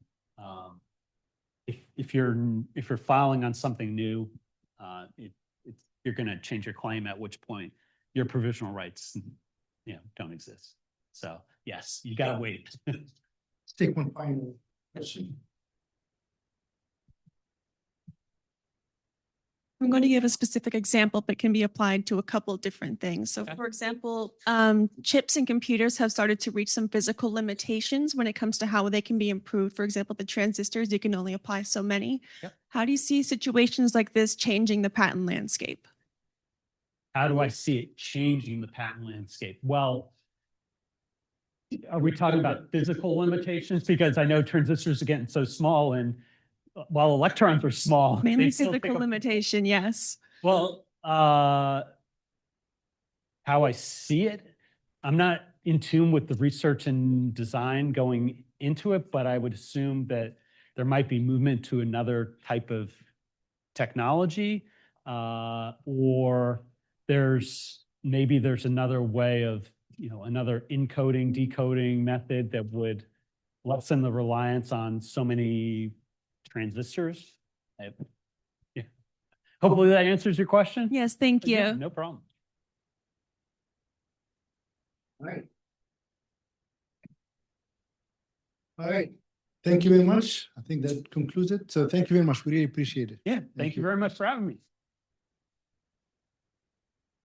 if you're filing on something new, you're gonna change your claim, at which point your provisional rights, don't exist. So yes, you gotta wait. Let's take one final question. I'm going to give a specific example, but can be applied to a couple of different things. So Okay. for example, chips and computers have started to reach some physical limitations when it comes to how they can be improved. For example, the transistors, you can only apply so many. Yep. How do you see situations like this changing the patent landscape? How do I see it changing the patent landscape? Well, are we talking about physical limitations? Because I know transistors are getting so small, and while electrons are small, Mainly they still take physical up. limitation, yes. Well, how I see it, I'm not in tune with the research and design going into it, but I would assume that there might be movement to another type of technology, or there's another way of, another encoding, decoding method that would lessen the reliance on so many transistors. Yeah. Hopefully that answers your question. Yes, thank you. Yeah, no problem. All right. All right. Thank you very much. I think that concludes it. So thank you very much. We really appreciate it. Yeah, thank you very much for having me.